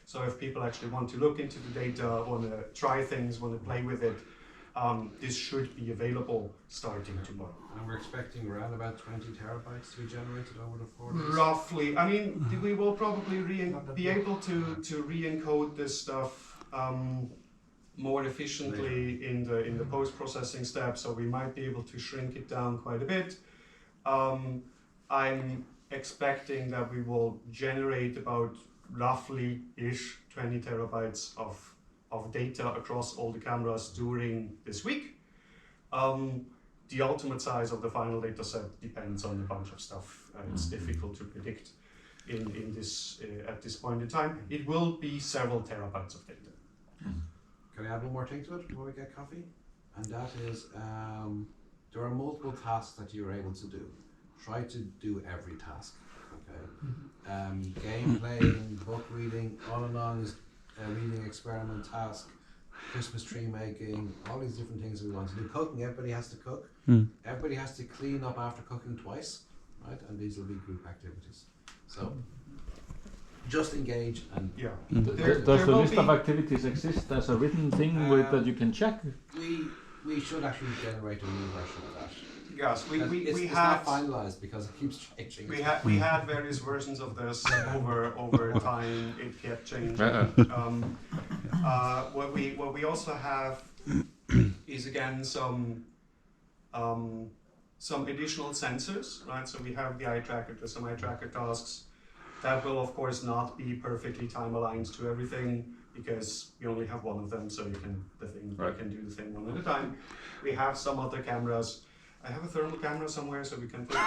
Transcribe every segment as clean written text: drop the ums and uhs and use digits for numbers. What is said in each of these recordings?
So if people actually want to look into the data, want to try things, want to play with it, this should be available starting tomorrow. And we're expecting around about 20 terabytes to be generated over the 4 days? Roughly. I mean, we will probably be able to re-encode this stuff more efficiently in the post-processing step, so we might be able to shrink it down quite a bit. I'm expecting that we will generate about roughly-ish 20 terabytes of data across all the cameras during this week. The ultimate size of the final data set depends on a bunch of stuff. It's difficult to predict in this at this point in time. It will be several terabytes of data. Can I add one more thing to it before we get coffee? And that is, there are multiple tasks that you're able to do. Try to do every task. Okay. Game playing, book reading, all along is a reading experiment task, Christmas tree making, all these different things we want to do. Cooking, everybody has to cook. Everybody has to clean up after cooking twice, right? And these will be group activities. So just engage and Does the list of activities exist as a written thing that you can check? We should actually generate a new version of that. Yes, it's not finalized because it keeps changing. We had various versions of this over time. It kept changing. What we also have is again some additional sensors, right? So we have the eye tracker. There's some eye tracker tasks that will of course not be perfectly time aligned to everything because you only have one of them, so you can do the thing one at a time. We have some other cameras. I have a thermal camera somewhere, so we can put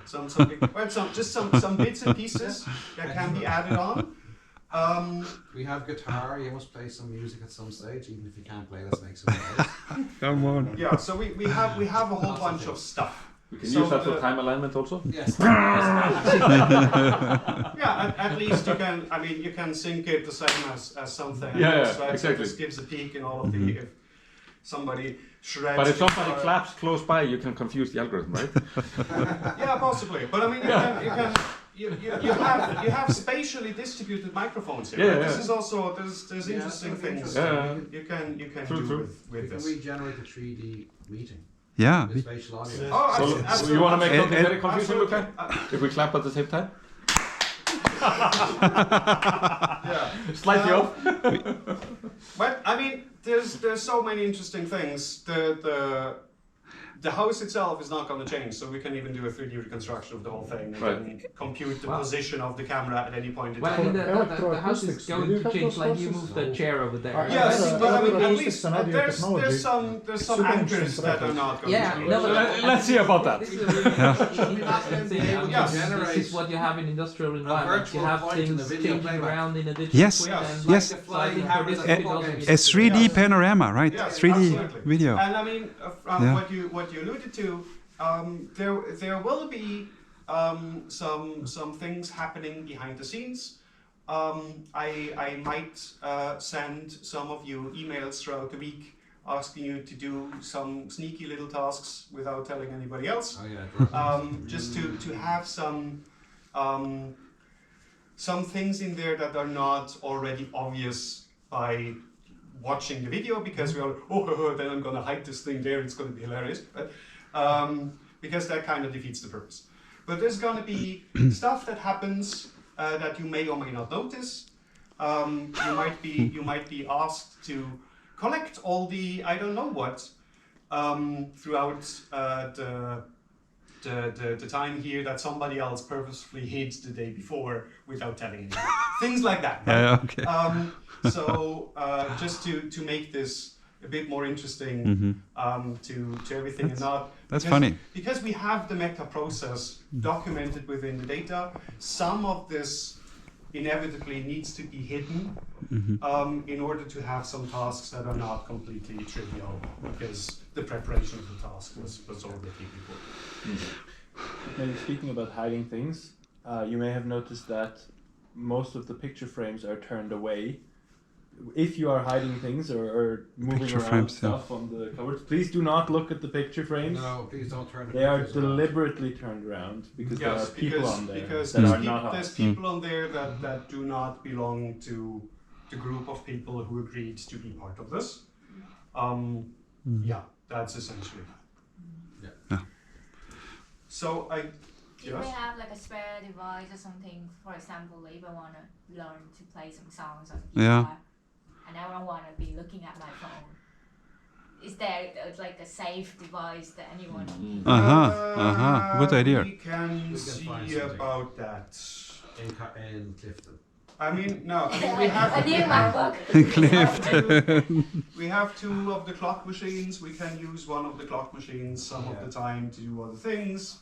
some bits and pieces that can be added on. We have guitar. You must play some music at some stage, even if you can't play. Let's make some noise. Come on. Yeah. So we have a whole bunch of stuff. We can use that for time alignment also. Yes. Yeah. At least you can. I mean, you can sync it the same as something. Yeah. Else, right? Exactly. So it just gives a peek in all of the. If somebody shreds. But if somebody claps close by, you can confuse the algorithm, right? Yeah, possibly. But I mean, you have spatially distributed microphones here. Yeah, right? yeah. This is also there's interesting things you can do with this. We can regenerate the 3D meeting. Yeah. With spatial audio. Oh, So you want to make something very confusing, Luca? If we clap at the same time? Yeah. Slightly off. But I mean, there's so many interesting things. The house itself is not going to change, so we can even do a 3D reconstruction of the whole thing and then compute the position of the camera at any point in Well, I time. mean, the house is going to change, like you move the chair over there. Yes, but I mean, at least there's some anchors that are not going to change. No, but Let's see about that. this is a really interesting thing. This is what you have in industrial environments. You have things changing around in a digital Yes. twin, and Yes. so I think for this it also A 3D panorama, right? Yes, 3D absolutely. video. And I mean, what you alluded to, there will be some things happening behind the scenes. I might send some of you emails throughout the week asking you to do some sneaky little tasks without telling anybody else. Oh yeah. Just to have some things in there that are not already obvious by watching the video, because we are then I'm gonna hide this thing there, it's gonna be hilarious, but because that kind of defeats the purpose. But there's gonna be stuff that happens that you may or may not notice. You might be asked to collect all the I don't know what throughout the time here that somebody else purposefully hid the day before without telling anyone. Things like that. Right? Yeah, okay. So just to make this a bit more interesting to everything and not. That's funny. Because we have the meta process documented within the data, some of this inevitably needs to be hidden in order to have some tasks that are not completely trivial, because the preparation of the task was already before. Maybe speaking about hiding things, you may have noticed that most of the picture frames are turned away. If you are hiding things or moving Picture around frames, stuff on the covers, please do not look at the picture frames. No, please don't turn. They are deliberately turned around because there are people on there because that there's are not there's us. people on there that do not belong to the group of people who agreed to be part of this. Yeah, that's essentially that. Yeah. So Do we have like a spare device or something? For example, if I want to learn to play some songs on guitar, and I don't want to be looking at my phone, is there like a safe device that anyone? Good idea. We can see about that. In Clifton. I mean, no. I mean, we have. A new MacBook. We have 2 of the clock machines. We can use one of the clock machines some of the time to do other things.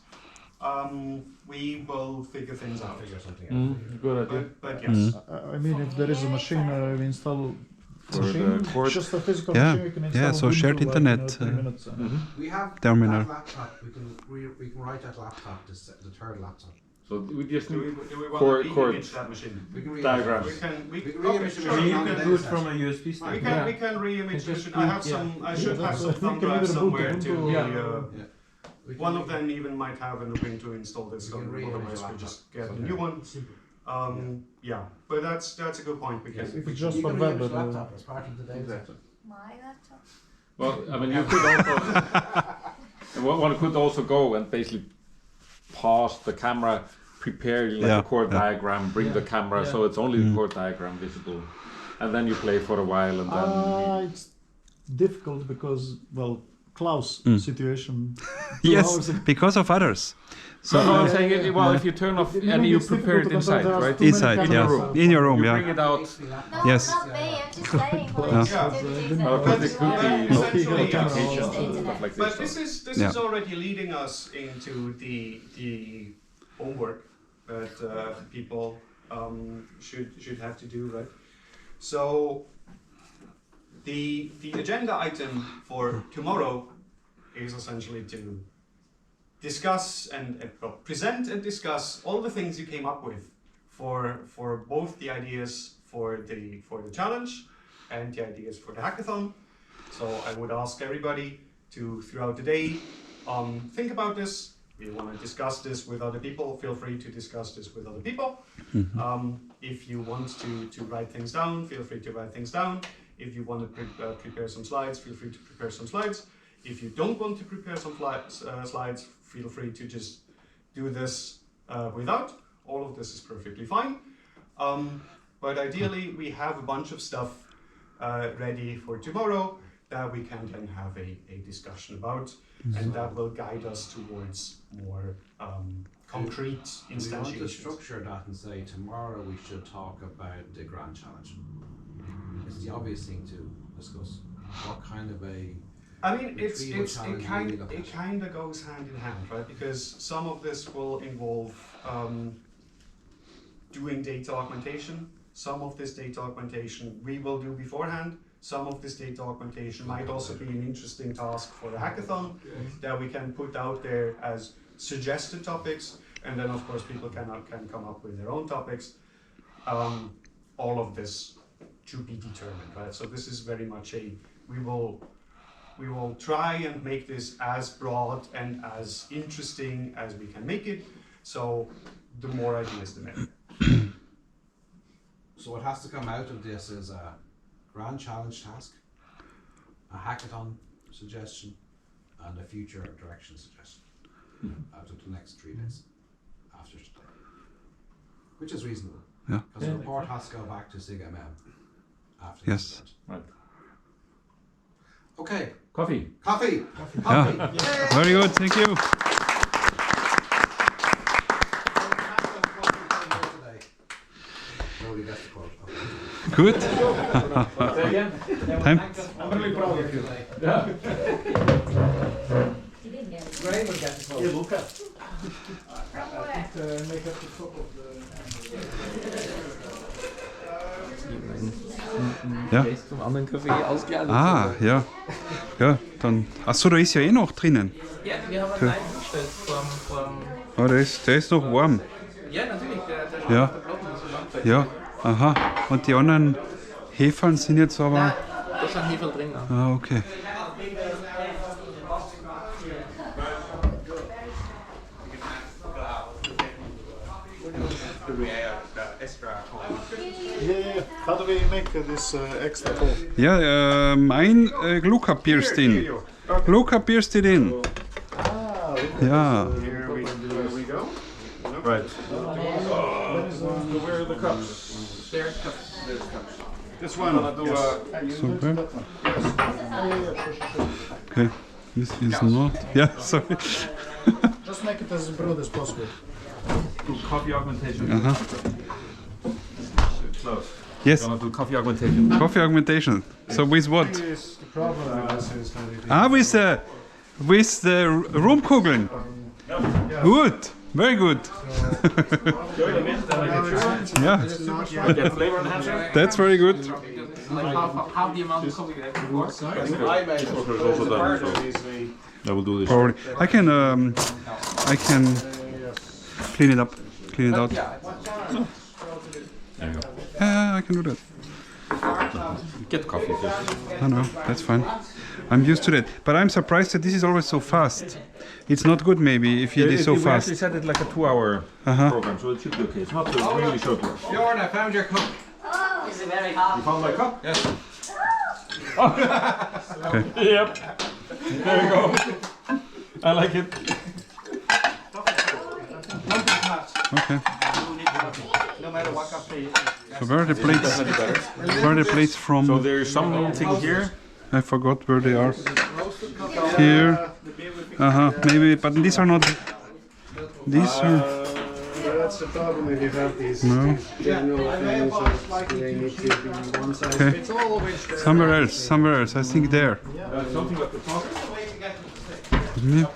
We will figure things out. Figure something out. Good idea. But yes. I mean, if there is a machine we install. For the cord. Just a physical Yeah. machine we can install. Yeah, so Ubuntu, shared like, internet, 3 minutes. We have Terminal. that laptop. We can write that laptop, the third laptop. So we just Do need we want Chord- to chord. re-image that machine? We can Diagrams. We can. We can Okay, re-image the sure, machine you on You the can can do it data from set. a USB stick. we can re-image the Just machine. I have boot, some. I should have some We thumb can drives either somewhere boot to. Ubuntu We can One of them even might have an Ubuntu installed. This, We can so re-image otherwise the we just laptop. get a new one. Yeah, but that's a good point. We can. If it's just you for can web, re-image the but, laptop as part of the data set. My laptop. Well, I mean, you could also. One could also go and basically pause the camera, prepare like Yeah, a chord yeah. diagram, bring the camera, so it's only the chord diagram visible, and then you play for a while, and then. it's difficult because, well, Klaus situation. 2 Yes, hours ago. because of others. So No, I'm saying, if you turn off and you it's prepare it difficult because inside, there are right? too many inside, in yeah, your room. in your room, You yeah. bring it out. No, Yes. not me. I'm just saying for Yeah. activities. But that it could be you local essentially, applications yeah. and stuff like But this. this Yeah. is already leading us into the homework that people should have to do, right? So the agenda item for tomorrow is essentially to discuss and present and discuss all the things you came up with for both the ideas for the challenge and the ideas for the hackathon. So I would ask everybody to, throughout the day, think about this. If you want to discuss this with other people, feel free to discuss this with other people. If you want to write things down, feel free to write things down. If you want to prepare some slides, feel free to prepare some slides. If you don't want to prepare some slides, feel free to just do this without. All of this is perfectly fine. But ideally, we have a bunch of stuff ready for tomorrow that we can then have a discussion about, and that will guide us towards more concrete We want to instantiations. structure that and say tomorrow we should talk about the grand challenge. It's the obvious thing to discuss. What kind of a I mean, retrieval it challenge will we look at? kind of goes hand in hand, right? Because some of this will involve doing data augmentation. Some of this data augmentation we will do beforehand. Some of this data augmentation might also be an interesting task for the hackathon that we can put out there as suggested topics, and then of course people can come up with their own topics. All of this to be determined, right? So this is very much we will try and make this as broad and as interesting as we can make it. So the more ideas, the better. So what has to come out of this is a grand challenge task, a hackathon suggestion, and a future direction suggestion out of the next 3 days after today, which is reasonable. Yeah. Because the report has to go back to SIG-MM after Yes. this event. Right. Okay, Coffee. coffee. Yeah. Very good, thank you. Nobody gets the quote. Okay. Good. Say again? Time. I'm really proud of you. Yeah. You didn't get it. Ray will get the quote. From where? Make up the top of the. Ja. Gehst zum anderen Café ausgeladen. Ah, ja. Ja, dann. Achso, da ist ja eh noch drinnen. Ja, wir haben einen eingestellt vom Oh, der ist noch warm. ja, natürlich, der Ja. auf der Platte ist so lang. Ja, aha. Und die anderen Hefeln sind jetzt aber. Nein, da ist ein Hefe drin. Ja. Ah, okay. The extra Yeah. How do we make this extra full? Ja, mein Luca pierced in. Luca pierced it in. Ja. Here we go. Right. Where are the cups? There's cups. This one. Super. Okay. This is not. Yeah, sorry. Just make it as broad as possible. Do coffee augmentation. Klaus. Yes. Gonna do coffee augmentation. Coffee augmentation. So with what? The problem with this is that it With the Rumkugeln. Good. Very good. Yeah, Get flavor enhancer. that's very good. Like half the amount of coffee we had before. Also done. So I will do this. Probably. I can clean it up. Clean it out. There you go. Yeah, I can do that. Get coffee first. I know, that's fine. I'm used to that. But I'm surprised that this is always so fast. It's not good maybe if it is so We actually fast. set it like a 2-hour program, so it should be okay. It's not a really short one. Bjorn, I found your cup. Is it very hot? You found my cup? Yes. Yep. There we go. I like it. Okay. No matter what cup they So where are the plates? Where are the plates So from? there's something here. I forgot where they are. Here. Maybe, but these are not. These are. That's the problem if you have these No. general things. They need to be one size Okay. fits all. Somewhere else. I think there. Something at the top. Me-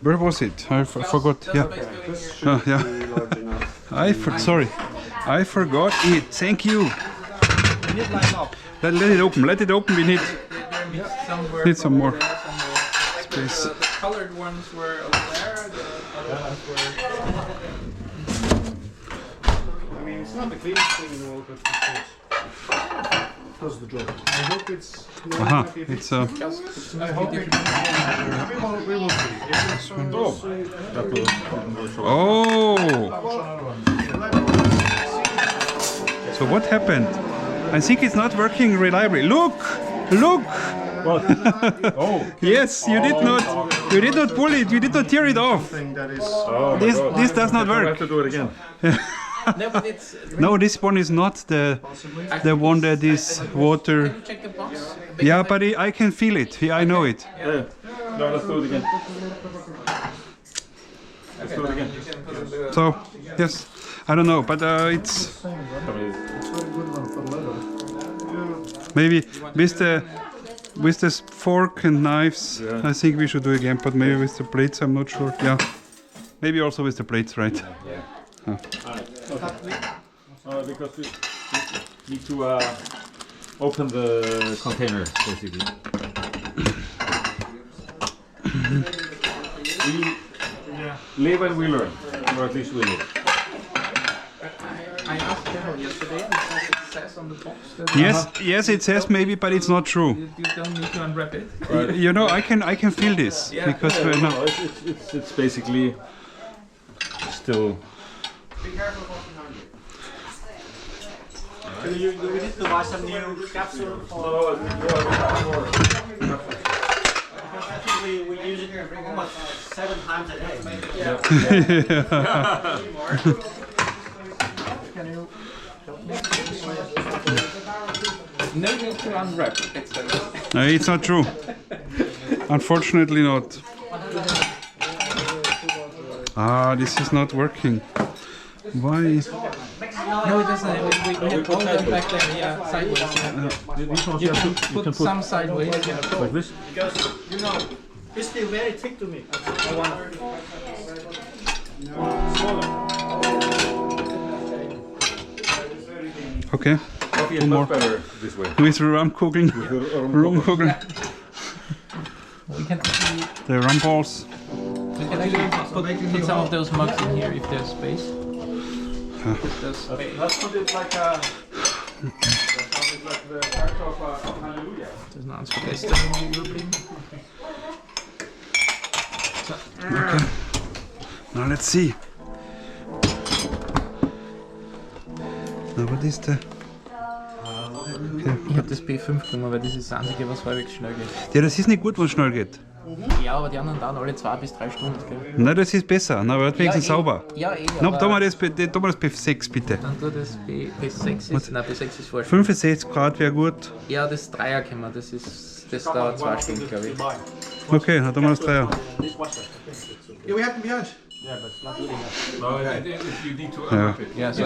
Where was it? I forgot. Yeah. Yeah. Sorry. I forgot it. Thank you. Let it open. Let it open. We need some more space. The colored ones were over there. The other ones were. I mean, it's not the cleanest thing in the world, but it does the job. I hope it's. Aha. It's I hope it. We will see. If it's That will work so well. Oh. So what happened? I think it's not working reliably. Look. Oh. Yes, you did not pull it. You did not tear it off. thing that is. Oh my This God. this does not I have work. to do it again. No, but it's. No, this one is not the one that is water. Check the box. Yeah, but I can feel it. Yeah, I know it. Yeah. No, let's do it again. Let's do it again. So yes, I don't know, but it's maybe with the fork and knives. Yeah. I think we should do it again, but maybe with the plates, I'm not sure. Yeah, maybe also with the plates, right? Because we need to open the container, basically. We live and we learn, or at least we live. I asked Carol yesterday, and it says on the box that Yes, it says maybe, but it's not true. you don't need to unwrap it. You know, I can feel this because we're not. No, it's basically still. Be careful what behind you. Do we need to buy some new capsule? Because I think we use it almost 7 times a day. Can you? No need to unwrap it. It's not true. Unfortunately not. This is not working. Why? No, it doesn't. We had all them back there, yeah, sideways. Yeah. You can put some sideways. Like this? Because, you know, it's still very thick to me. I want Okay. Coffee is much better this way. With Rumkugeln. Rumkugeln. We can see. The rum balls. We can actually put some of those mugs in here if there's space. Put those space. Let's put it like a. Like the part of Hallelujah. Das ist ein Ansprechpartner im Übrigen. Okay. Now let's see. Na, was ist der? Ich habe das B5 genommen, weil das ist das einzige, was halbwegs schnell geht. Ja, das ist nicht gut, wenn es schnell geht. Ja, aber die anderen dauern alle 2 bis 3 Stunden. Gell? Nein, das ist besser. Na, aber wenigstens sauber. Ja, Na, tu mal das B6 bitte. Dann tu das B6 ist. Nein, B6 ist falsch. 65 Grad wäre gut. Ja, das 3er können wir, das dauert 2 Stunden, glaube ich. Okay, dann tun wir das 3er. Yeah, we have them behind. Yeah, but not really enough. No, you need to unwrap it. Yeah, so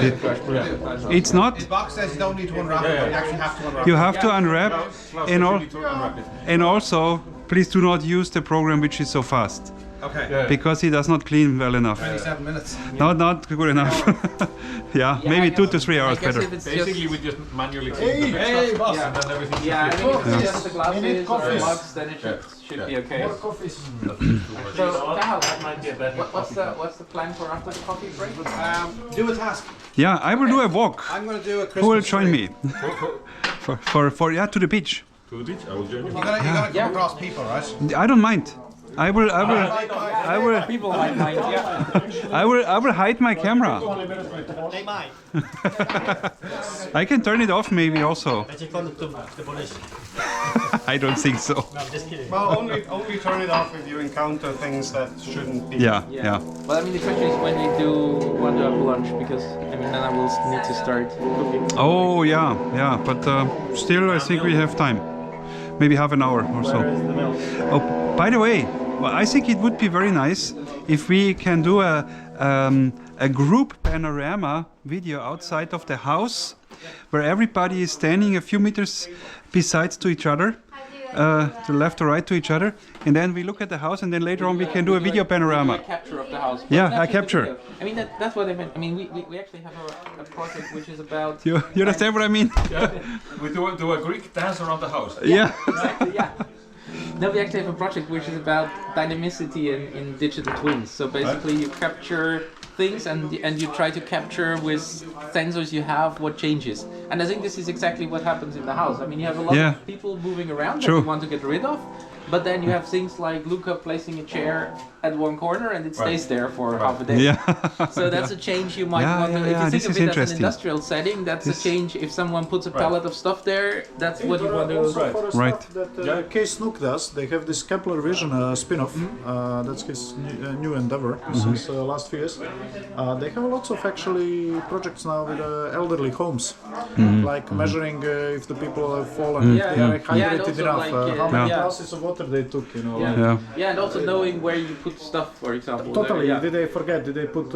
It's not. The box says you don't need to unwrap it, but you actually have to unwrap You have to unwrap, Klaus, and, you need to unwrap it. and also please do not use the program which is so fast, it. Okay. Yeah. because he does not clean well enough. 27 minutes. Not good enough. Yeah, maybe 2 to 3 hours better. Basically, we just manually clean the Hey, boss. and then everything. Yeah, I is mean, if Yeah. it's just the glasses or coffees. mugs, then it should be okay. More coffees. So, Kahal, That might be a better what's the plan for after the coffee break? Do a task. Yeah, I will do a walk. I'm going to do a Christmas Who will join tree. me? For yeah, to the beach. To the beach, I will join you. You're gonna come across people, right? I don't mind. I will People might mind, yeah. I will hide my camera. They might. I can turn it off maybe also. But you can't demolish. I don't think so. No, I'm just kidding. Well, only turn it off if you encounter things that shouldn't be. Yeah. Well, I mean, the question is when you do want to have lunch, because I mean, then I will need to start cooking. Oh yeah. But still, I think we have time. Maybe half an hour or so. Where is the milk? Oh, by the way, well, I think it would be very nice if we can do a group panorama video outside of the house, where everybody is standing a few meters besides to each other, to left or right to each other, and then we look at the house, and then later on we can do a video panorama. A capture of the house. Yeah, Not a actually the capture. video. I mean, that's what I meant. I mean, we actually have a project which is about. You understand what I mean? We do a Greek dance around the house. Yeah. Exactly, yeah. No, we actually have a project which is about dynamicity in digital twins. So basically, you capture things and you try to capture with sensors you have what changes. And I think this is exactly what happens in the house. I mean, you have a lot Yeah. of people moving around True. that you want to get rid of, but then you have things like Luca placing a chair at one corner and it stays there for half a day. Yeah. So that's a change you might Yeah, want to. yeah, If yeah, you this think of is it as an interesting. industrial setting, that's This- a change. If someone puts a pallet of stuff there, that's what you want to. Also for the Right. stuff that K. Snook does, they have this Kepler Vision spin-off. That's his new endeavor since last few years. They have lots of actually projects now with elderly homes, like measuring if the people have fallen, if they are Yeah, and hydrated also enough, like, how many yeah. glasses of water they took, you know. Yeah. like- Yeah. Yeah, and also knowing where you put stuff, for example. Totally. Yeah. Did they forget? Did they put,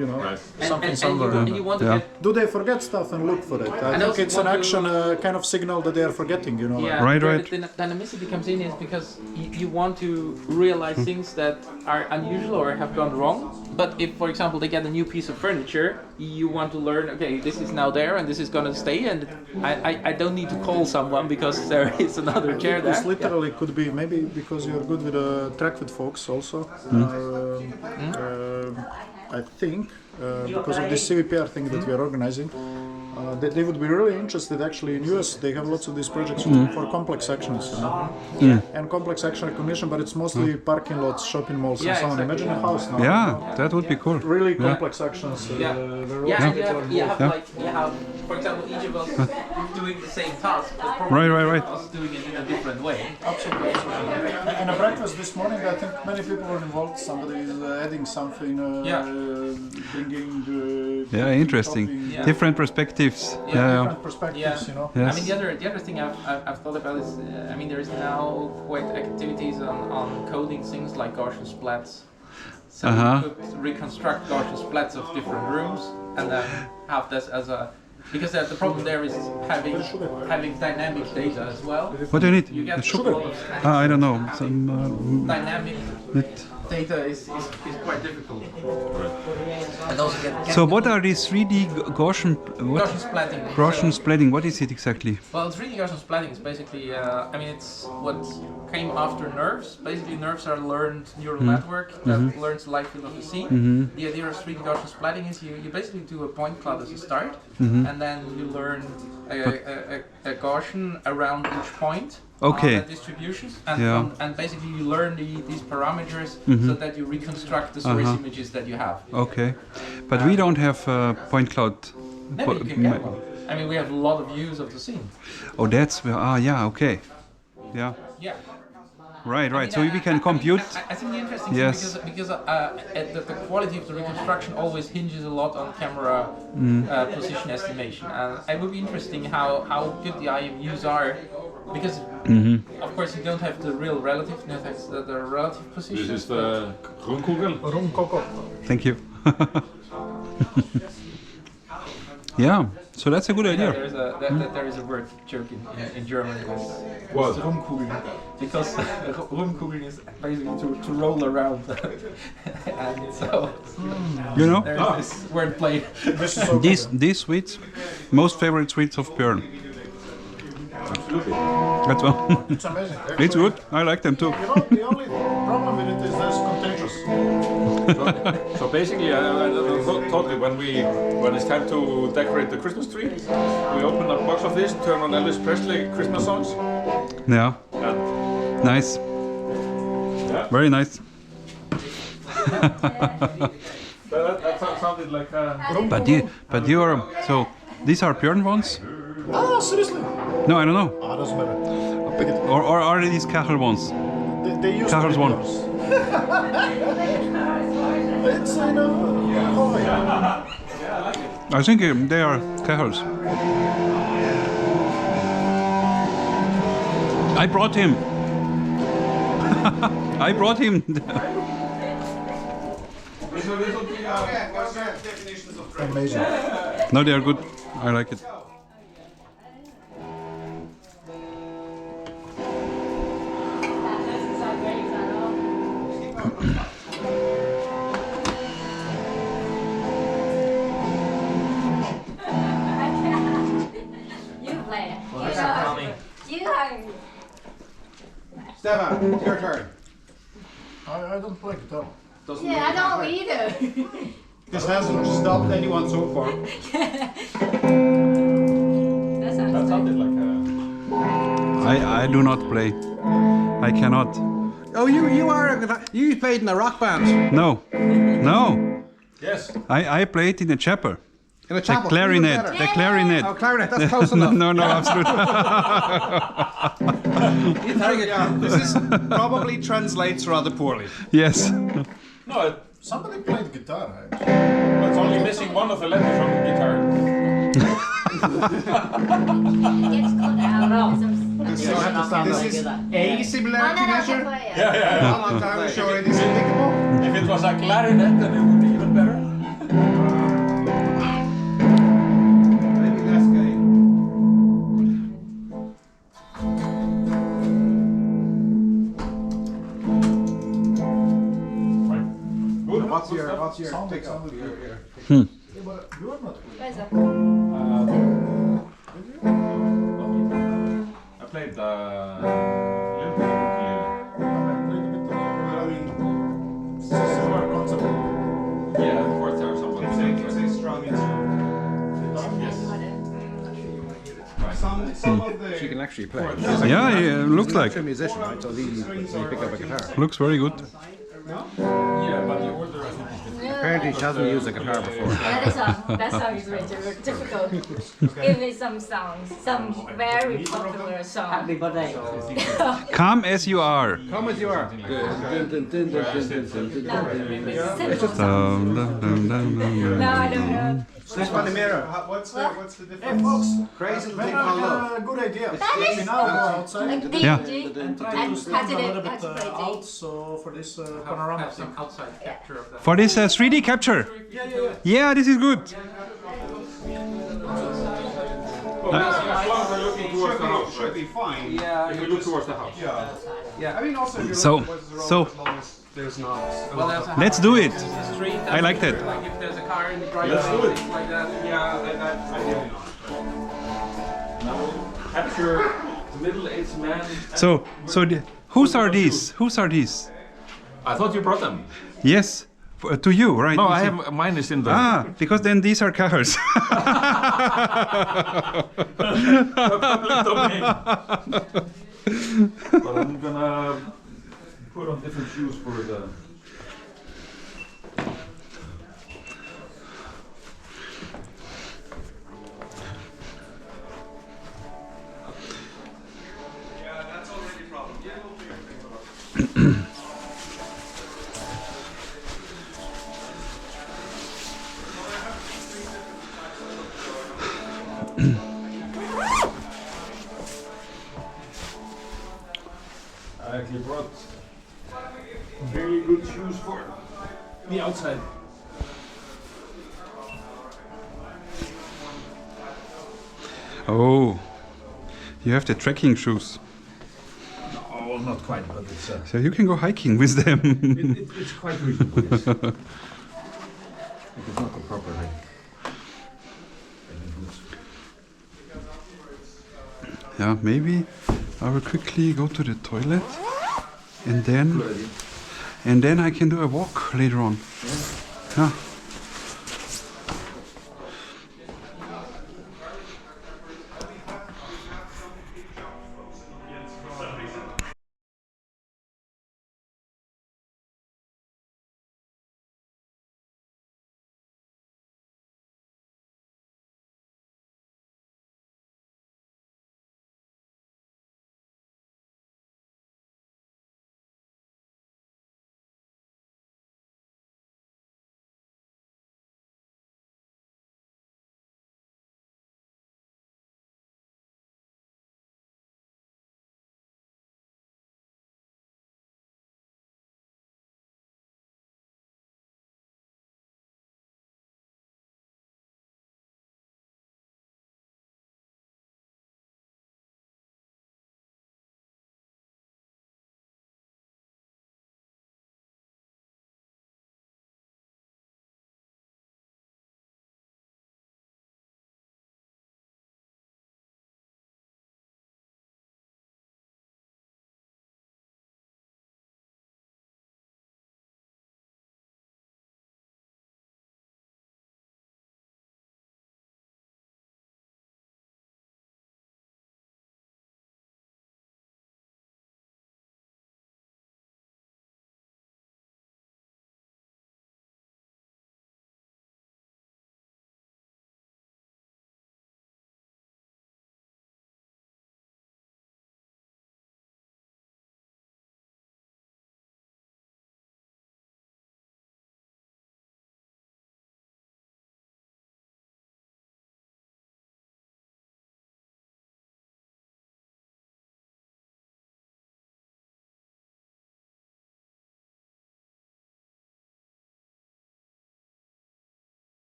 you know, Right. something and somewhere? you want to Yeah. get. Do they forget stuff and look for it? I And think also it's an want to- action kind of signal that they are forgetting, you know. like- Yeah, Right, where right. The dynamicity comes in is because you want to realize things that are unusual or have gone wrong. But if, for example, they get a new piece of furniture, you want to learn. Okay, this is now there, and this is gonna stay, and I don't need to call someone because there is another chair there. This literally could be maybe because you're good with track with folks also. I think because of this CVPR thing that we are organizing, they would be really interested. Actually, in US they have lots of these projects for complex actions, you know? And complex action recognition, but it's mostly parking lots, shopping malls, Yeah, and so on. exactly. Imagine a house now. Yeah, that would be cool. Really complex actions. Yeah. where Yeah, lots of and people are you have involved. like you have, for example, each of us doing the same task, but probably Right. us doing it in a different way. Absolutely. In a breakfast this morning, I think many people were involved. Somebody is adding something, bringing. Yeah, interesting. topping, Yeah. Different perspectives. Yeah. different perspectives, you know. Yes. I mean, the other thing I've thought about is, I mean, there is now quite activities on coding things like Gaussian splats. So you could reconstruct Gaussian splats of different rooms and then have this as a. Because the problem there is having dynamic data as well. What do you need? You get Sugar? a lot of I don't know. Some. dynamic data is quite difficult. And also get So what are these 3D Gaussian? What? Gaussian splatting. Gaussian splitting. What is it exactly? Well, 3D Gaussian splatting is basically, I mean, it's what came after nerves. Basically, nerves are learned neural network that learns the light field of the scene. The idea of 3D Gaussian splatting is you basically do a point cloud as a start, and then you learn a Gaussian around each point. Okay. The distributions, and, Yeah. and basically you learn these parameters so that you reconstruct the source images that you have. Okay, but we don't have point cloud Maybe you can get one. I mean, we have a lot of views of the scene. Oh, that's where. Ah, yeah. Okay. Yeah. Yeah. Right. I Right. mean, So we can compute. I think the interesting Yes. thing because the quality of the reconstruction always hinges a lot on camera position estimation, and it would be interesting how good the IMUs are, because of course you don't have the real relative, you don't have the relative position. This is the Rumkugel. Thank you. Yeah. So that's a good idea. There is a word joke in German. What? It's Rumkugel. Because Rumkugel is basically to roll around. And so You know, there's this wordplay. these sweets, most favorite sweets of Björn. Absolutely. That's well. It's amazing. It's good. I like them too. You know, the only problem with it is that it's contagious. So basically, I thought that when it's time to decorate the Christmas tree, we open a box of this, turn on Elvis Presley Christmas songs. Yeah. And Nice. yeah, Very nice. that sounded like But you are so. These are Björn ones? Ah, seriously? No, I don't know. Ah, doesn't matter. I'll pick it. Or are these Kachel ones? They use Carl's one. It's in a I think they are Kachels. I brought him. I brought him. amazing. No, they are good. I like it. You play. You are. Stefan, it's your turn. I don't play guitar. Yeah, I don't either. This hasn't stopped anyone so far. That that sounded like I do not play. I cannot. Oh, you played in a rock band. No. No. yes. I played in a chapel. In a The chapel. clarinet. Even The better. clarinet. Oh, clarinet. That's close No, enough. no, absolutely. This is probably translates rather poorly. Yes. No, Somebody played guitar, right? it's only missing one of the letters from the guitar. It gets cut out. This is a similarity No, measure. Yeah. One time we show it is applicable. If it was a clarinet, then it would be even better. Maybe less gay. Good. What's your Sound pickup? sounded good. Hmm. Yeah, but you are not playing. Where's that? I played little bit of ukulele. I mean, similar concept. Yeah, the fourth or something. It's a strong instrument. Yes. Some of the She can actually play. Yeah, looks like. She's a musician, right? So he pick up a guitar. Looks very good. Yeah, but the order I think is different. Apparently, she hasn't used a guitar before. That song is very difficult. Give me some songs, some very popular songs. Happy birthday. Come as you are. Come as you are. Dum, dum, dum, dum, dum, No, I don't know. Stefan the mirror. What's the difference? Crazy Maybe thing called love. a good idea. That We now go outside Like Yeah. DG and try to and stand a little bit activate out. So for this panorama Have thing. some outside capture of that. For this 3D capture. Yeah, this is good. Well, as long as we're looking towards the house, Should right? be fine. Yeah. If we look towards the house. Yeah. I mean, also if you So- look towards the road, so- as long as there's not. a Well, lot there's of- a Let's do it. street. I like that. Like if there's a car in the driveway, Let's do it. things like that. Yeah, ideally not. Now we'll capture the middle-aged man. Whose are these? Whose are these? I thought you brought them. Yes, to you, right? No, I have mine is in the Because then these are Kachels. public domain. But I'm gonna put on different shoes for the. I actually brought very good shoes for the outside. Oh, you have the trekking shoes, Oh, not quite, but it's so you can go hiking with them. it's quite reasonable. Yes. It is not the proper thing. Yeah, maybe I will quickly go to the toilet, and then I can do a walk later on. Yeah.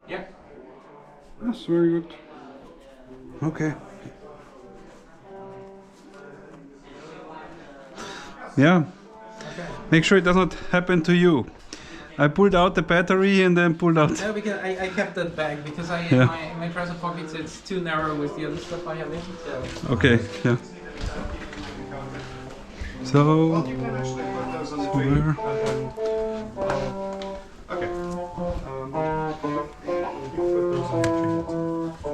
Yeah. That's very good. Okay. Yeah. Make sure it does not happen to you. I pulled out the battery and then pulled out. No, because I kept that bag because Yeah. my trouser pockets it's too narrow with the other stuff I have in. So. Okay. Yeah. So. You can actually put those on the So way. where? Okay. You put those on the tree.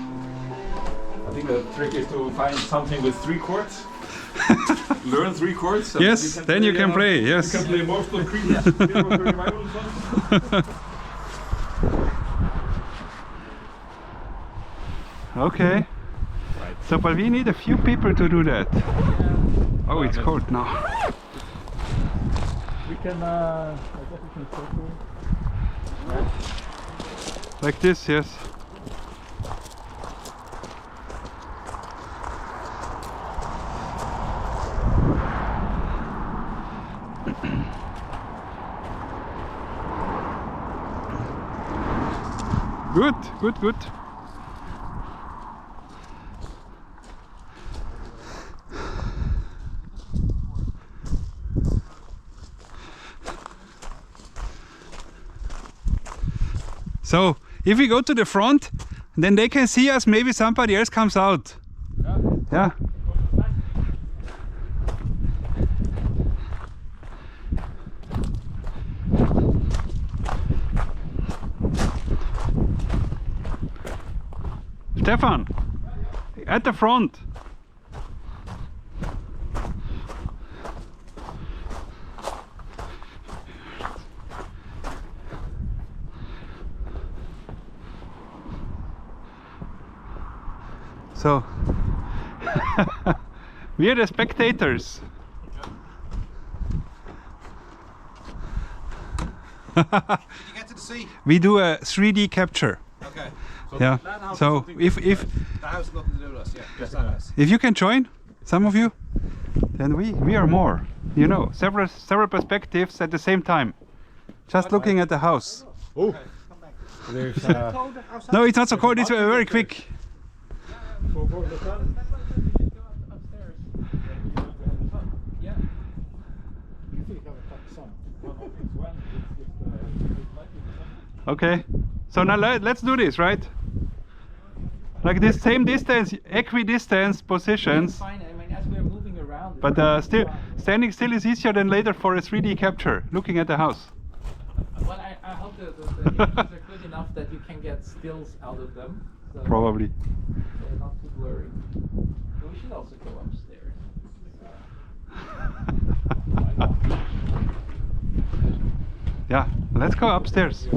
I think the trick is to find something with 3 chords. Learn 3 chords. and Yes, then you can play. Yes. You can play most of Creed's revival songs. Okay. Right. So, but we need a few people to do that. Oh, it's cold now. We can, I guess we can circle. Like this, yes. Good, good, good. So, if we go to the front, then they can see us, maybe somebody else comes out. Yeah. Stefan, at the front. So, we are the spectators. Did you get to the sea? We do a 3D capture. Okay. Yeah. That house So has nothing if to do with if it. That house has nothing to do with us. Yeah. Just that house. if you can join, some of you, then we are more. You know, several perspectives at the same time. Just looking at the house. Oh, There's, No, it's not so cold. It's very quick. Yeah. Okay. So now let's do this, right? Like this same distance, equidistance positions. Fine. I mean, as we're moving around. But still, standing still is easier than later for a 3D capture, looking at the house. Well, I hope the images are good enough that you can get stills out of them. So Probably. they're not too blurry. But we should also go upstairs. Yeah, let's go upstairs.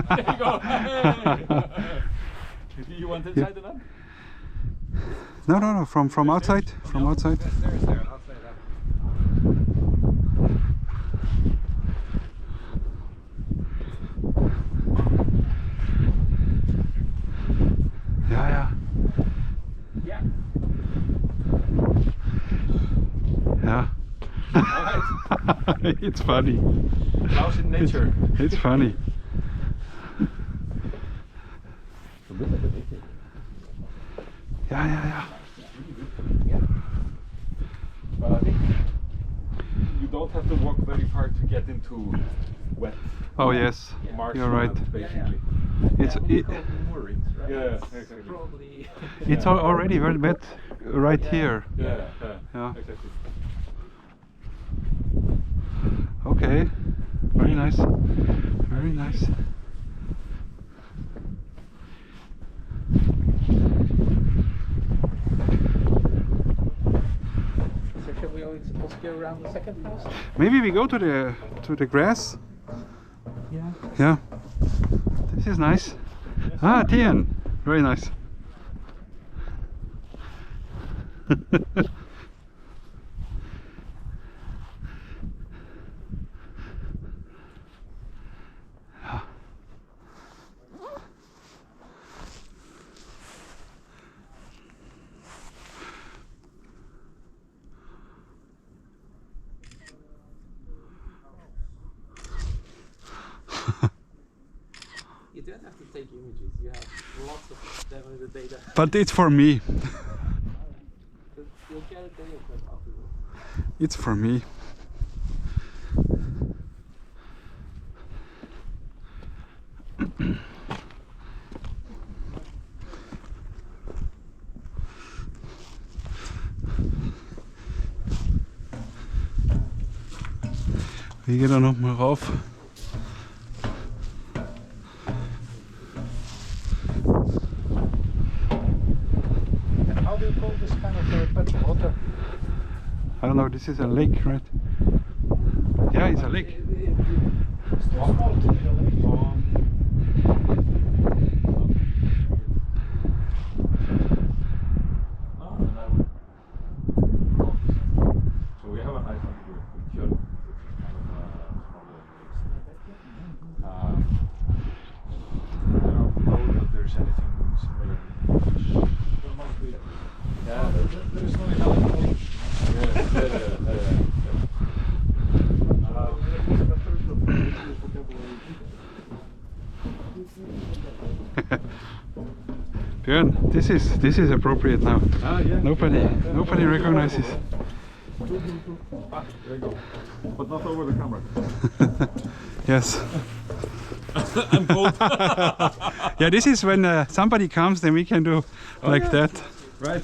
There you go. Do you want inside the lamp? No, from outside, from outside. There's there. I'll say that. Yeah. Yeah. Yeah. It's funny. Klaus in nature. It's funny. Yeah. But I think you don't have to walk very far to get into wet Oh yes, you're right. marshland, basically. It's Moorings, right? Yeah, It's exactly. Probably. it's already very wet right here. Yeah, Yeah. exactly. Okay. Very nice. Very nice. go around the second house? Maybe we go to the grass. Yeah. Yeah. This is nice. Ah, Tian. Very nice. You don't have to take images, you have lots of them in the data. But it's for me. You'll get a data clip afterwards. It's for me. Wir gehen da noch mal rauf. How do you call this kind of petrol water? I don't know, this is a lake, right? Yeah, it's a lake. It's too small to be a lake. So we have a nice one here with Kjell, which is kind of I don't know that there's anything similar. There must be. Yeah, There is no enough. Björn, this is appropriate now. Ah, yeah. Nobody recognizes. Ah, there you go. But not over the camera. Yes. I'm cold. Yeah, this is when somebody comes, then we can do like that. Right.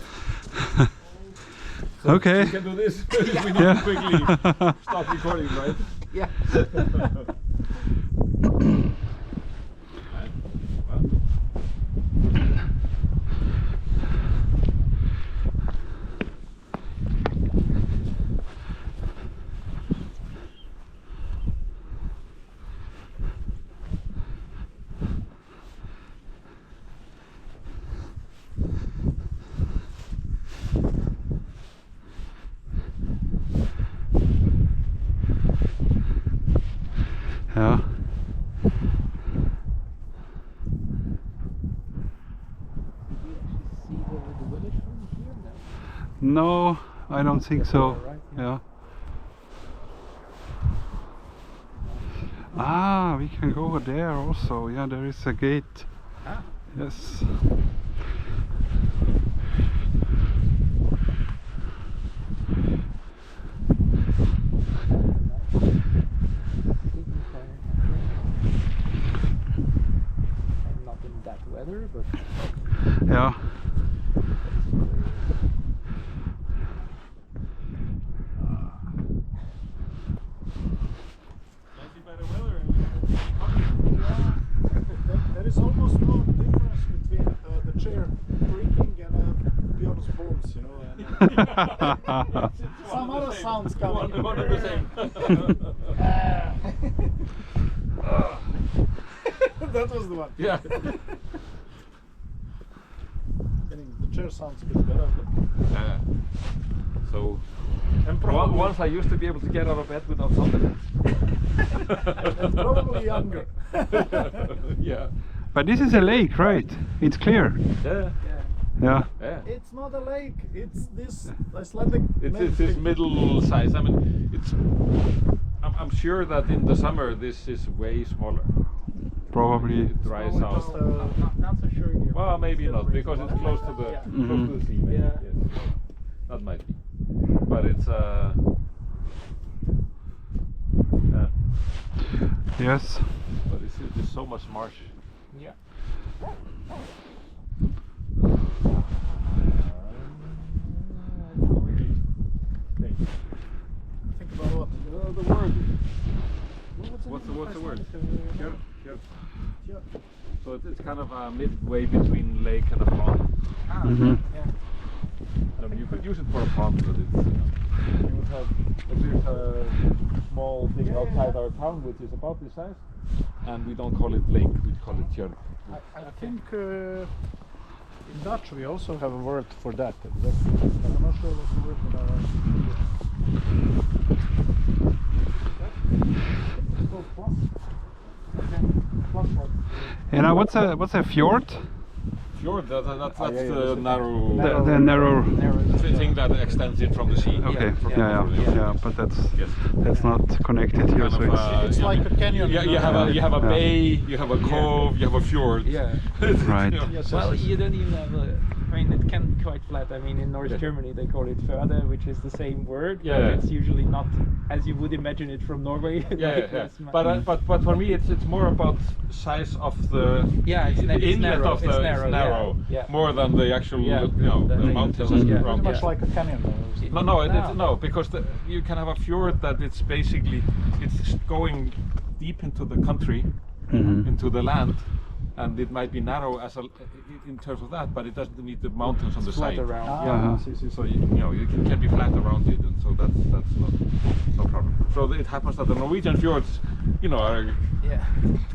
Okay. We can do this. We need to quickly stop recording, right? Yeah. Yeah. See the village from here now? No, I don't think so. Right, Yeah. Ah, we can go over there also. Yeah, there is a gate. Ah. Yes. I'm not in that weather, but Yeah. There is almost no difference between the chair creaking and Björn's bones, you know. And, some other sounds coming. One and the same. That was the one. Yeah. The chair sounds a bit better. But So and probably, once I used to be able to get out of bed without something. and probably younger. Yeah. But this is a lake, right? It's clear. Yeah. Yeah. Yeah. It's not a lake. It's this Icelandic. It's this middle size. I mean, I'm sure that in the summer this is way smaller. Probably. It dries Probably out. just, not so sure here. Well, maybe not because it's close to the close to the sea. Maybe. Yeah. Yes. That might be. But it's yeah. Yes. But it's just so much marsh. Yeah. think about what? The word. What's the word? Yeah. So it's kind of midway between lake and a pond. Ah, Mhm. yeah. I mean, you could use it for a pond, but it's. We would have if there's a small thing outside our town which is about this size. And we don't call it lake, we call it tjörn. I think in Dutch we also have a word for that. Exactly. But I'm not sure what the word for that is. It's called plus. Plus what? And what's a fjord? Fjord, that's yeah, the narrow The narrow. thing that extends in from the sea. Okay. Yeah. But that's not connected here. So It's like a canyon. You have a bay, you have a cove, you have a fjord. Yeah. right. Yes, Well, yes. you don't even have a. I mean, it can be quite flat. I mean, in North Germany they call it Förde, which is the same word. Yeah. But it's usually not as you would imagine it from Norway. like this ma- But for me, it's more about size of the yeah, it's inlet narrow. of the It's narrow. Yeah. more than the actual Yeah. the The mountains yeah. around. Pretty much like a canyon. Though. No, because you can have a fjord that it's basically it's going deep into the country, into the land, and it might be narrow as in terms of that, but it doesn't need the mountains on the Flat side. around. So you can be flat around it, and so that's not no problem. So it happens that the Norwegian fjords, are Yeah.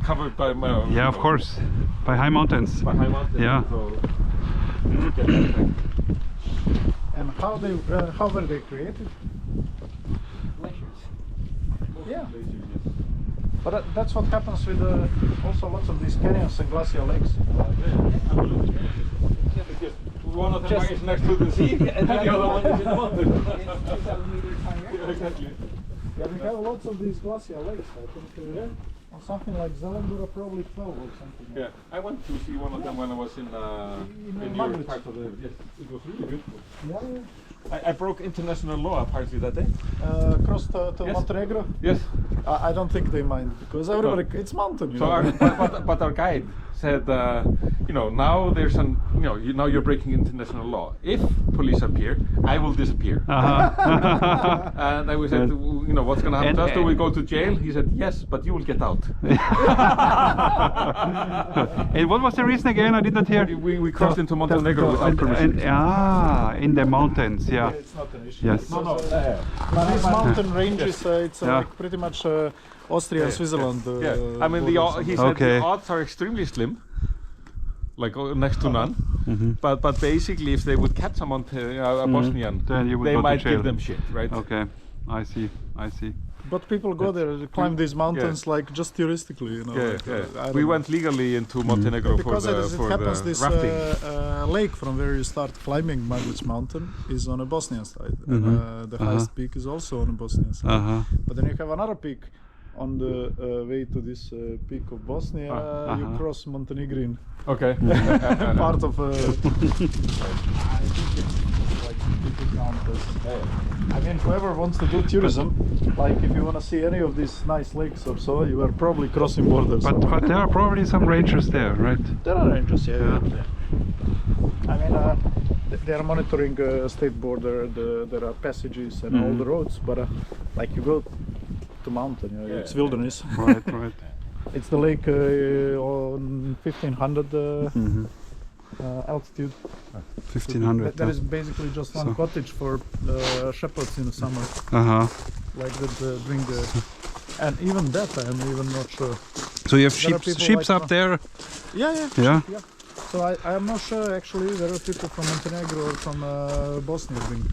covered by Yeah, of course. By high mountains. by high mountains. Yeah. So you get that effect. And how were they created? Glaciers. Yeah. But that's what happens with also lots of these canyons and glacial lakes. One of them is next to the sea, and the other one is in the mountain. 2,000 meters higher. Yeah, exactly. Yeah, we have lots of these glacial lakes. I think on something like Zellenbura, probably 12 or something. Yeah, I went to see one of them when I was in your Madrid. part of the. Yes, it was really beautiful. Yeah. I broke international law apparently that day. Crossed to Yes. Montenegro. Yes. I don't think they mind because everybody it's mountain. You So know? but our guide said, now there's now you're breaking international law. If police appear, I will disappear. And I said, what's going to happen to us? Do we go to jail? He said, yes, but you will get out. And what was the reason again? I did not hear. We crossed into Montenegro without permission. In the mountains, yeah. It's not an issue. Yes. No. But these mountain ranges, it's like pretty much Austria, Switzerland. Yeah, I mean, he said the odds are extremely slim, like next to none. But basically, if they would catch a Bosnian, Then you would they go to might jail. give them shit, right? Okay, I see. But people go there to climb these mountains like just touristically, you know. Yeah, like, yeah. I don't We know. went legally into Montenegro Because as it happens, the this rafting. lake from where you start climbing Maglic mountain is on a Bosnian side, and the highest peak is also on a Bosnian side. But then you have another peak on the way to this peak of Bosnia. You cross Montenegrin, Okay. part of. I mean, whoever wants to do tourism, like if you want to see any of these nice lakes or so, you are probably crossing borders. But there are probably some rangers there, right? There are rangers, yeah. I mean, they are monitoring state border. There are passages and all the roads, but like you go to mountain, it's wilderness. Right. It's the lake on 1500 altitude. 1500. There is basically just one cottage for shepherds in the summer, like that bring the. And even that, I'm even not sure. So you have There are sheep people like up there? Yeah. So I am not sure actually there are people from Montenegro or from Bosnia bring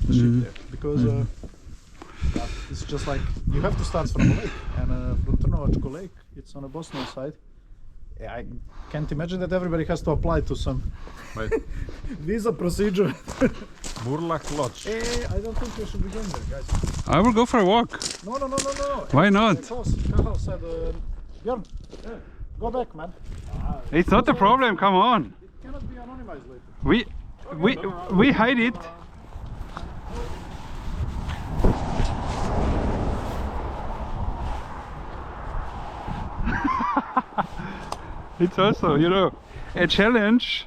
the sheep there because it's just like you have to start from a lake, and from Trnovačko Lake, it's on a Bosnian side. I can't imagine that everybody has to apply to some visa procedure. Murlach Lodge. I don't think we should be going there, guys. I will go for a walk. No. Why not? Klaus said, Björn, go back, man. It's not a problem. Come on. It cannot be anonymized later. We hide it. It's also, a challenge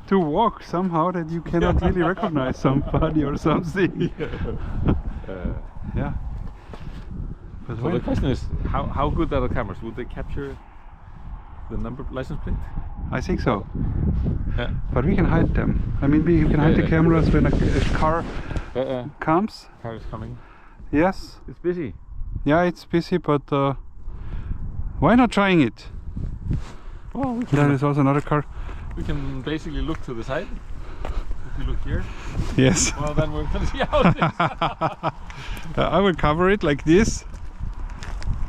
to walk somehow that you cannot really recognize somebody or something. Yeah. But So the question is, how good are the cameras? Would they capture the number license plate? I think so. Yeah. But we can hide them. I mean, we can hide the cameras when a car comes. Car is coming. Yes. It's busy. Yeah, it's busy, but why not trying it? Well, we can, There is also another car. we can basically look to the side. If you look here. Yes. Well, then we're gonna see how it is. I will cover it like this.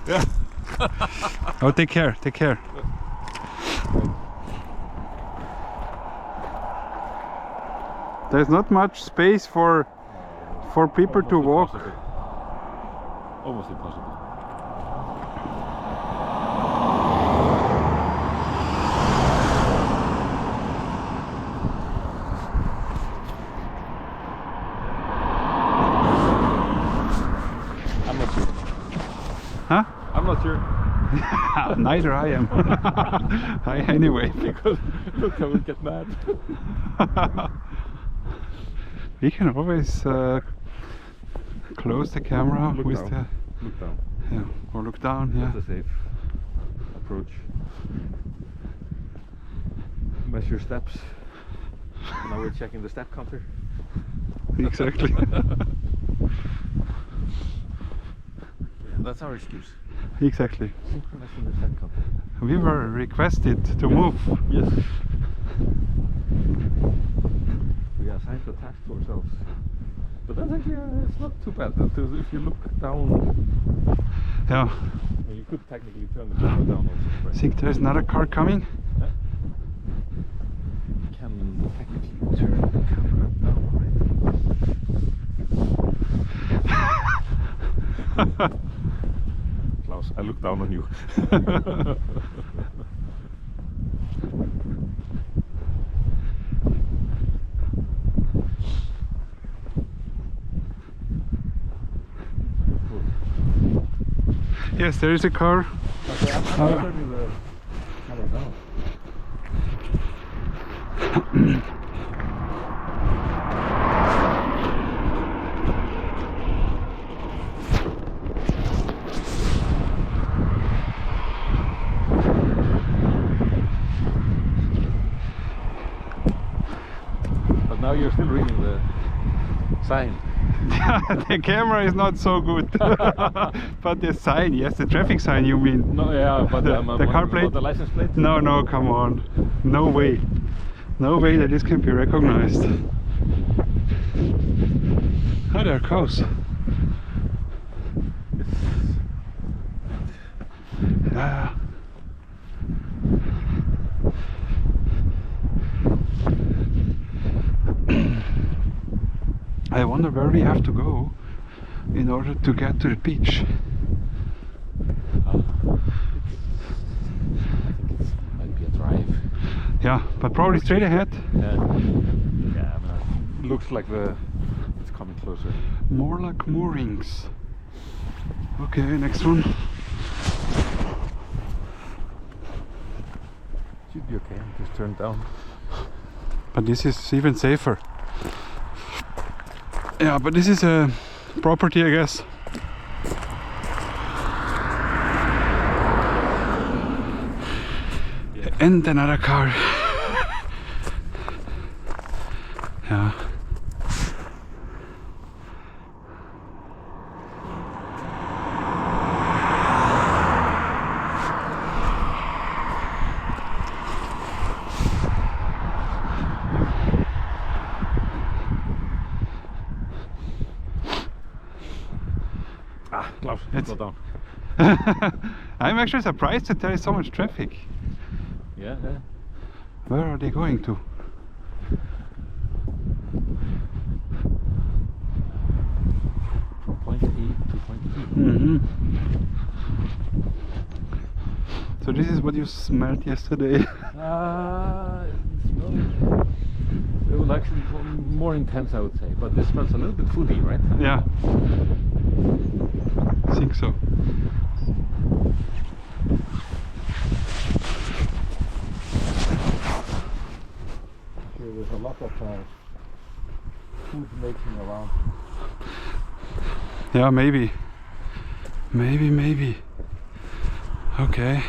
Yeah. Oh, take care, take care. There's not much space for people to walk. Almost impossible. I'm not sure. Huh? I'm not sure. Neither I am. Anyway. Because look, I will get mad. We can always close the camera Look with down. Look down. or look down. Yeah. That's a safe approach. Measure steps. And now we're checking the step counter. Exactly. That's our excuse. Exactly. Synchronizing the step counter. We were requested to move. Yes. We assigned the task to ourselves. But that's actually, it's not too bad. If you look down, Yeah. well, you could technically turn the camera down also. I Right? think there's another car coming. Yeah. You can technically turn the camera down, right? Klaus, I look down on you. Yes, there is a car. Okay, I'm turning the camera down. But now you're still reading the sign. The camera is not so good. But the sign, yes, the traffic sign you mean. No, yeah, but The car plate? the license plate? No, no, come on. No way. No way that this can be recognized. Oh, there are cows. Yeah. I wonder where we have to go in order to get to the beach. I think it might be a drive. Yeah, but probably straight ahead. Yeah, yeah, it looks like it's coming closer. More like moorings. Okay, next one. Should be okay. Just turn down. But this is even safer. Yeah, but this is a property, I guess. Yeah. And another car. Yeah. Ah, Klaus, It's- go down. I'm actually surprised that there is so much traffic. Yeah, yeah. Where are they going to? From point A to point B. Mm-hmm. So this is what you smelled yesterday. It was actually more intense, I would say. But this smells a little bit foodie, right? Yeah. I think so. Here there's a lot of food making around. Yeah, maybe. Maybe. Okay.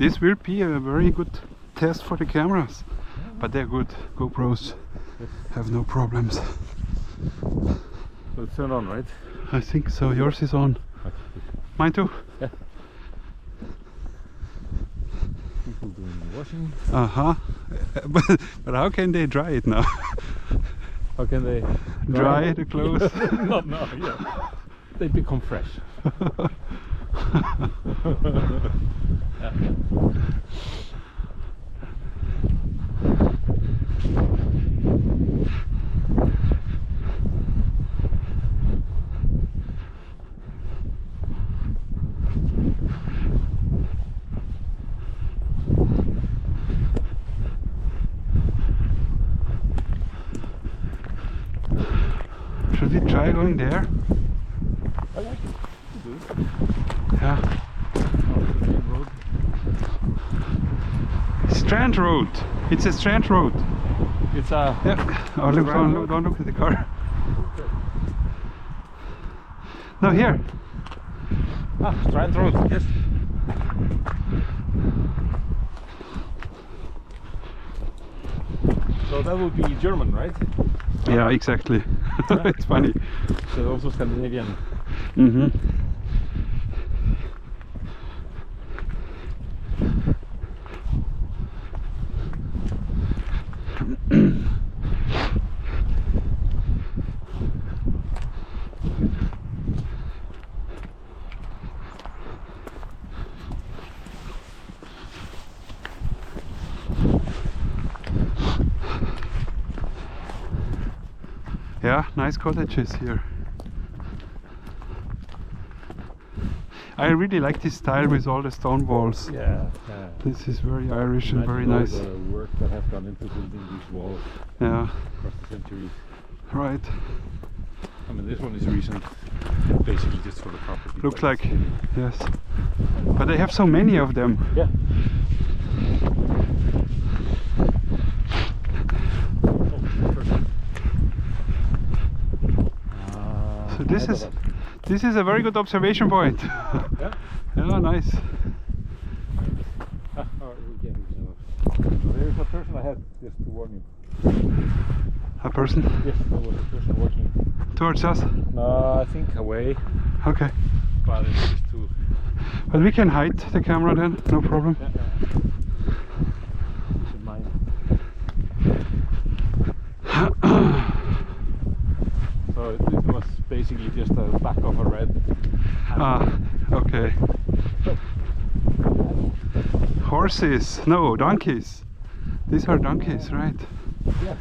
This will be a very good test for the cameras, but they're good. GoPros have no problems. So it's turned on, right? I think so. Yours is on. Mine too. Yeah. People doing the washing. But how can they dry it now? How can they Dry the clothes? Not now, yeah. They become fresh. Yeah. Should we try going there? I like it. Yeah. Road. Strand Road. It's a Strand Road. It's a Yeah. Oh, look! Don't look at the car. No, here. Strand Road. Yes. So that would be German, right? Yeah, exactly. It's funny. So also Scandinavian. Mm-hmm. Yeah, nice cottages here. I really like this style with all the stone walls. Yeah. This is very Irish and very nice. The work that has gone into building these walls Yeah, across the centuries. right. I mean, this one is recent, basically just for the property. Looks but like, it's yes. But they have so many of them. Yeah. So this is a very good observation point. Yeah. Yeah, nice. There's a person ahead, just to warn you. A person Yes, there was a person walking. towards us. No, I think away, Okay. but it's just too. But we can hide the camera then, no problem. In mind. So it was basically just a back of a red. Ah, okay. Horses, no, donkeys. These are donkeys, right? Yeah.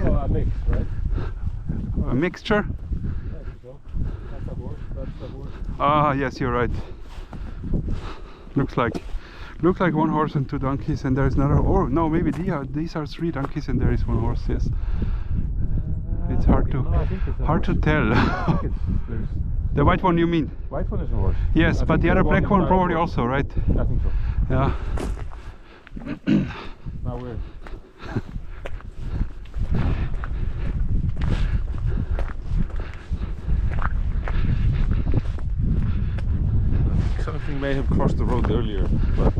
Oh, a mix, right? A mixture? I think so. That's a horse, that's a horse. Ah, yes, you're right. Looks like one horse and two donkeys, and there's another. Oh no, maybe these are three donkeys and there is one horse. Yes. It's hard to No, I think it's a hard to horse. tell. I think there's The white one, you mean? white one is a horse. Yes, I but think the other is black one not a probably horse. also, right? I think so. Yeah. Now we're something may have crossed the road earlier, but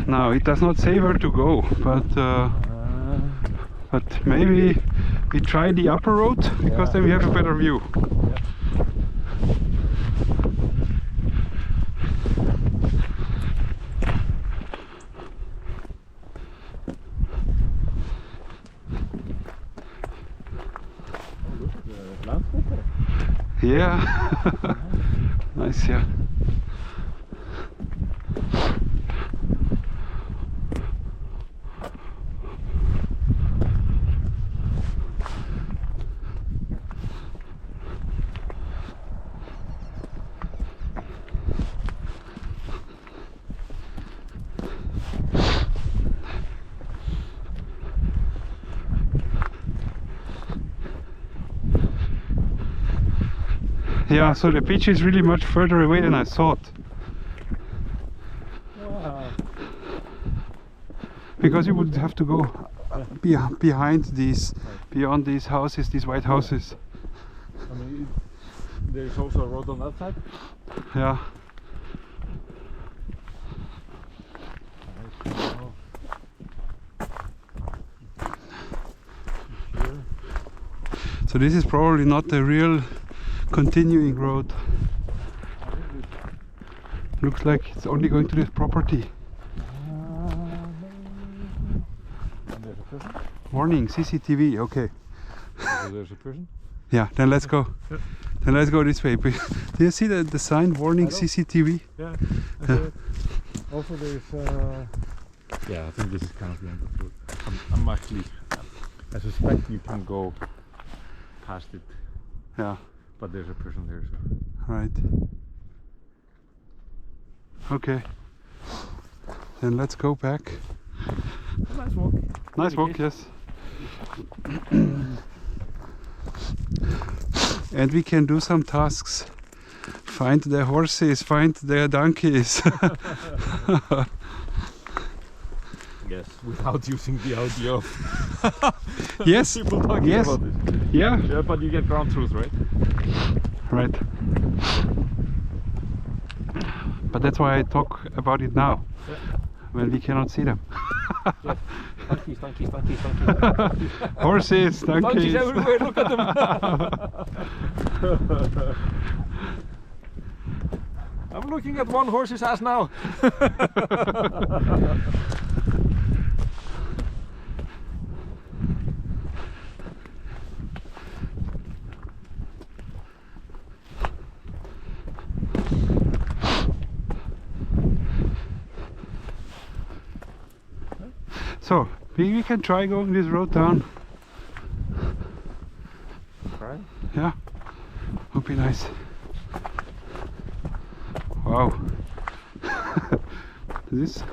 Now it does not say where to go, but maybe we try the upper road because then we have a better view. Yeah, nice, yeah. Yeah, so the beach is really much further away than I thought. Wow. Because you would have to go behind these, beyond these houses, these white houses. I mean, there's also a road on that side. Yeah. So this is probably not the real continuing road. Looks like it's only going to this property. And there's a person. Warning, CCTV, okay. So there's a person. Yeah, then let's go. Yeah. Then let's go this way. Do you see the sign warning CCTV? Yeah. I see it. Also there's yeah, I think this is kind of the end of the road. I'm actually, I suspect you can go past it. Yeah. But there's a person there, so. Right. Okay. Then let's go back. A nice walk. Nice walk, yes. And we can do some tasks. Find the horses, find the donkeys. Yes, without using the audio. Yes. People talking Yes. about this. Yeah. Yeah, but you get ground truth, right? Right. But that's why I talk about it now, Yeah. when we cannot see them. Yes. Donkeys. Horses, donkeys. Donkeys everywhere, look at them. I'm looking at one horse's ass now. So, we can try going this road down. Try? Yeah, would be nice. Wow. This